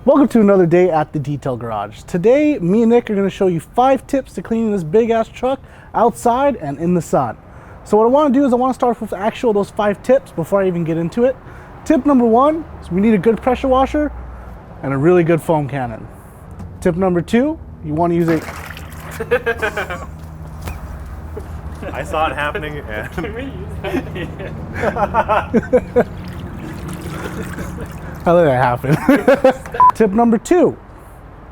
Welcome to another day at the Detail Garage. Today, me and Nick are going to show you 5 tips to cleaning this big ass truck outside and in the sun. So what I want to do is I want to start with those 5 tips before I even get into it. Tip number 1 is we need a good pressure washer and a really good foam cannon. Tip number 2, you want to use a... I saw it happening and... Can we use that? How did that happen? Tip number 2,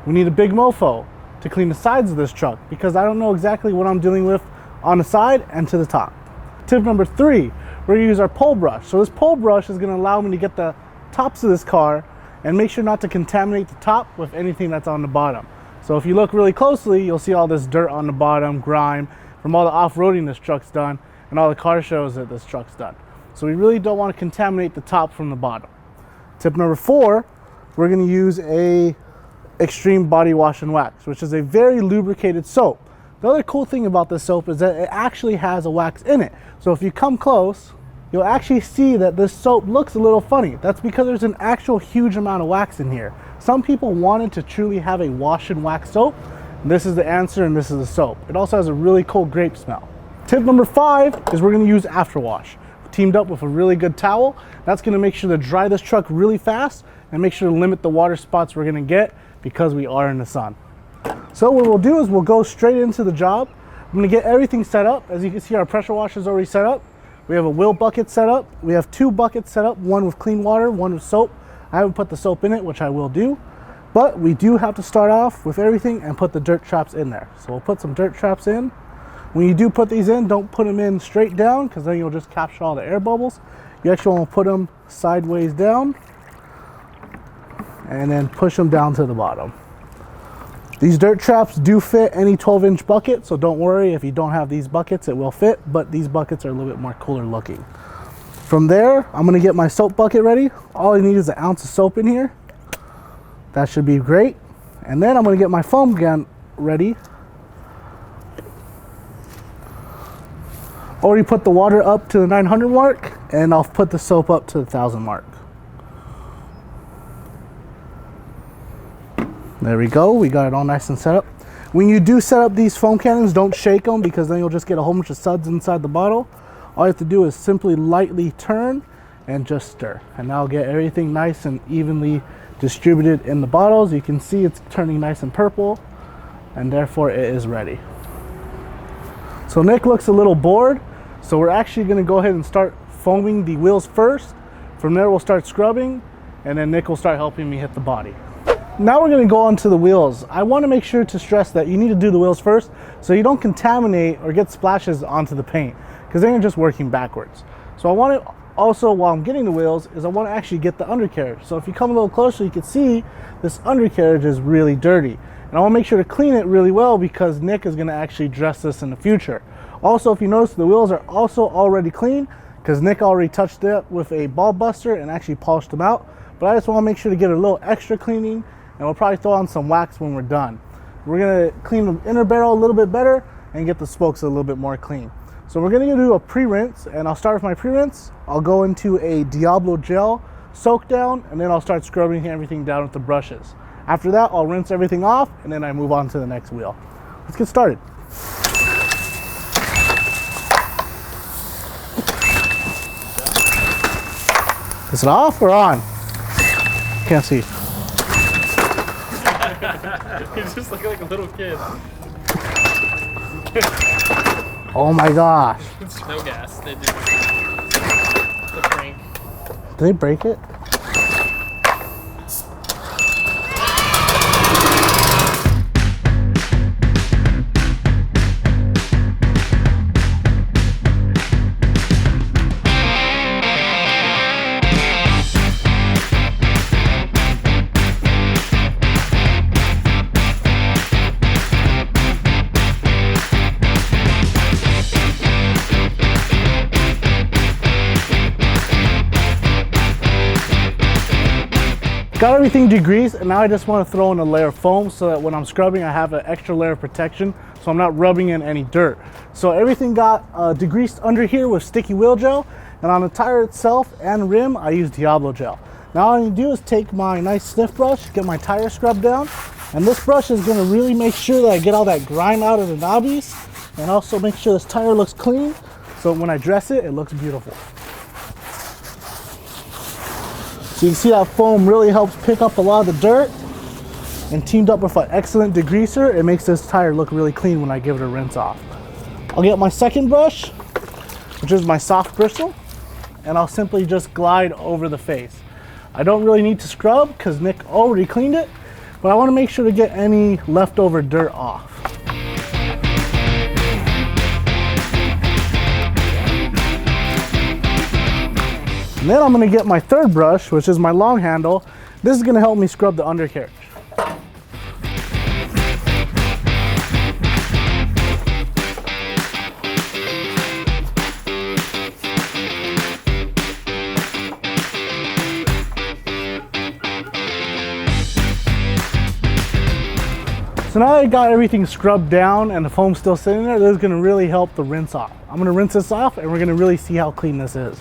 we need a Big MoFo to clean the sides of this truck because I don't know exactly what I'm dealing with on the side and to the top. Tip number 3, we're gonna use our pole brush. So this pole brush is gonna allow me to get the tops of this car and make sure not to contaminate the top with anything that's on the bottom. So if you look really closely, you'll see all this dirt on the bottom, grime, from all the off-roading this truck's done and all the car shows that this truck's done. So we really don't want to contaminate the top from the bottom. Tip number 4, we're going to use a extreme body wash and wax, which is a very lubricated soap. The other cool thing about this soap is that it actually has a wax in it. So if you come close, you'll actually see that this soap looks a little funny. That's because there's an actual huge amount of wax in here. Some people wanted to truly have a wash and wax soap. This is the answer and this is the soap. It also has a really cool grape smell. Tip number 5 is we're going to use afterwash. Teamed up with a really good towel. That's going to make sure to dry this truck really fast and make sure to limit the water spots we're going to get because we are in the sun. So what we'll do is we'll go straight into the job. I'm going to get everything set up. As you can see, our pressure washer is already set up. We have a wheel bucket set up. We have 2 buckets set up, one with clean water, one with soap. I haven't put the soap in it, which I will do, but we do have to start off with everything and put the dirt traps in there. So we'll put some dirt traps in. When you do put these in, don't put them in straight down because then you'll just capture all the air bubbles. You actually want to put them sideways down and then push them down to the bottom. These dirt traps do fit any 12-inch bucket, so don't worry if you don't have these buckets, it will fit, but these buckets are a little bit more cooler looking. From there, I'm going to get my soap bucket ready. All I need is an ounce of soap in here. That should be great. And then I'm going to get my foam gun ready. Already put the water up to the 900 mark and I'll put the soap up to the 1000 mark. There we go, we got it all nice and set up. When you do set up these foam cannons, don't shake them because then you'll just get a whole bunch of suds inside the bottle. All you have to do is simply lightly turn and just stir. And that'll get everything nice and evenly distributed in the bottles. You can see it's turning nice and purple and therefore it is ready. So Nick looks a little bored. So we're actually going to go ahead and start foaming the wheels first. From there we'll start scrubbing and then Nick will start helping me hit the body. Now we're going to go on to the wheels. I want to make sure to stress that you need to do the wheels first so you don't contaminate or get splashes onto the paint because then you're just working backwards. So I want to also, while I'm getting the wheels, is I want to actually get the undercarriage. So if you come a little closer, you can see this undercarriage is really dirty. And I want to make sure to clean it really well because Nick is going to actually dress this in the future. Also, if you notice, the wheels are also already clean because Nick already touched it with a ball buster and actually polished them out. But I just want to make sure to get a little extra cleaning and we'll probably throw on some wax when we're done. We're going to clean the inner barrel a little bit better and get the spokes a little bit more clean. So we're going to do a pre-rinse and I'll start with my pre-rinse. I'll go into a Diablo gel soak down and then I'll start scrubbing everything down with the brushes. After that, I'll rinse everything off and then I move on to the next wheel. Let's get started. Is it off or on? Can't see. You just look like a little kid. Oh my gosh. It's no gas. They do. It's a prank. Did they break it? Got everything degreased and now I just want to throw in a layer of foam so that when I'm scrubbing I have an extra layer of protection so I'm not rubbing in any dirt. So everything got degreased under here with sticky wheel gel, and on the tire itself and rim I use Diablo gel. Now all I need to do is take my nice stiff brush, get my tire scrubbed down, and this brush is going to really make sure that I get all that grime out of the knobbies, and also make sure this tire looks clean, so when I dress it, it looks beautiful. So you can see that foam really helps pick up a lot of the dirt, and teamed up with an excellent degreaser, it makes this tire look really clean when I give it a rinse off. I'll get my second brush, which is my soft bristle, and I'll simply just glide over the face. I don't really need to scrub because Nick already cleaned it, but I want to make sure to get any leftover dirt off. And then I'm going to get my third brush, which is my long handle. This is going to help me scrub the undercarriage. So now that I got everything scrubbed down and the foam's still sitting there, this is gonna really help the rinse off. I'm gonna rinse this off and we're gonna really see how clean this is.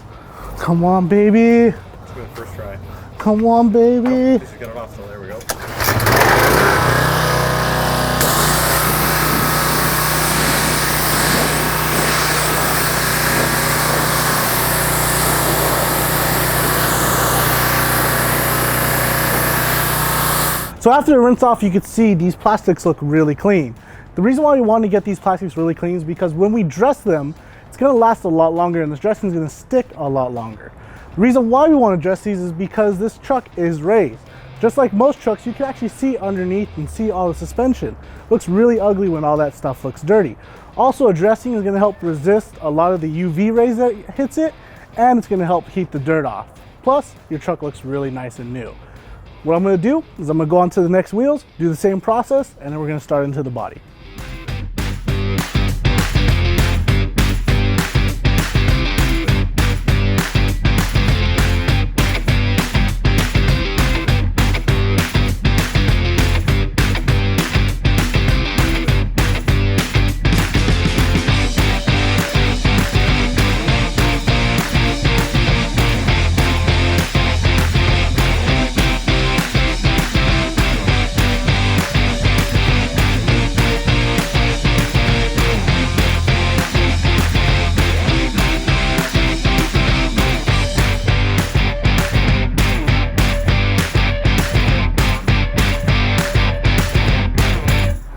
Come on, baby. Let's go first try. Come on, baby. Just get it off, so there we go. So after the rinse off, you can see these plastics look really clean. The reason why we want to get these plastics really clean is because when we dress them, it's going to last a lot longer and this dressing is going to stick a lot longer. The reason why we want to dress these is because this truck is raised. Just like most trucks, you can actually see underneath and see all the suspension. It looks really ugly when all that stuff looks dirty. Also, a dressing is going to help resist a lot of the UV rays that hits it, and it's going to help keep the dirt off. Plus, your truck looks really nice and new. What I'm going to do is I'm going to go on to the next wheels, do the same process, and then we're going to start into the body.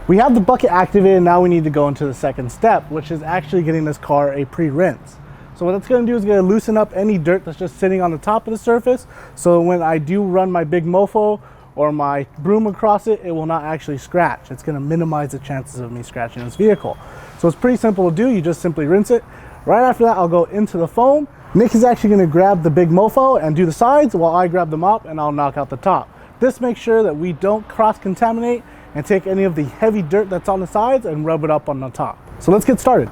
We have the bucket activated, now we need to go into the second step, which is actually getting this car a pre-rinse. So what that's going to do is going to loosen up any dirt that's just sitting on the top of the surface, so when I do run my Big MoFo or my broom across it, it will not actually scratch. It's going to minimize the chances of me scratching this vehicle. So it's pretty simple to do, you just simply rinse it. Right after that, I'll go into the foam. Nick is actually going to grab the Big MoFo and do the sides while I grab the mop and I'll knock out the top. This makes sure that we don't cross-contaminate and take any of the heavy dirt that's on the sides and rub it up on the top. So let's get started.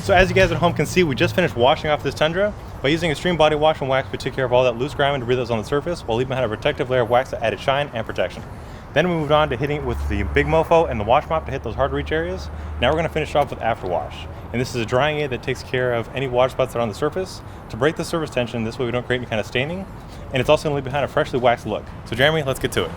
So as you guys at home can see, we just finished washing off this Tundra. By using extreme body wash and wax, we took care of all that loose grime and debris that was on the surface while leaving behind a protective layer of wax that added shine and protection. Then we moved on to hitting it with the Big MoFo and the Wash Mop to hit those hard to reach areas. Now we're going to finish off with after wash. And this is a drying aid that takes care of any water spots that are on the surface to break the surface tension. This way we don't create any kind of staining. And it's also going to leave behind a freshly waxed look. So Jeremy, let's get to it.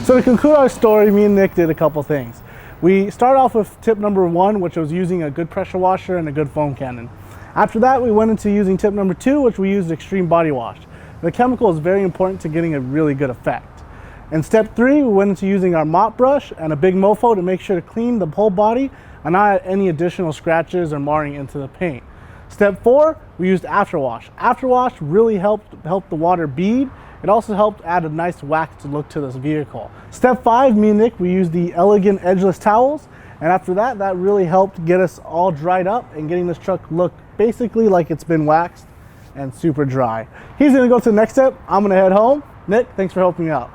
So to conclude our story, me and Nick did a couple things. We started off with tip number 1, which was using a good pressure washer and a good foam cannon. After that, we went into using tip number 2, which we used extreme body wash. The chemical is very important to getting a really good effect. In step 3, we went into using our mop brush and a Big MoFo to make sure to clean the whole body and not add any additional scratches or marring into the paint. Step 4, we used afterwash. Afterwash really helped the water bead. It also helped add a nice waxed look to this vehicle. Step 5, me and Nick, we used the elegant edgeless towels. And after that, that really helped get us all dried up and getting this truck look basically like it's been waxed and super dry. He's gonna go to the next step. I'm gonna head home. Nick, thanks for helping me out.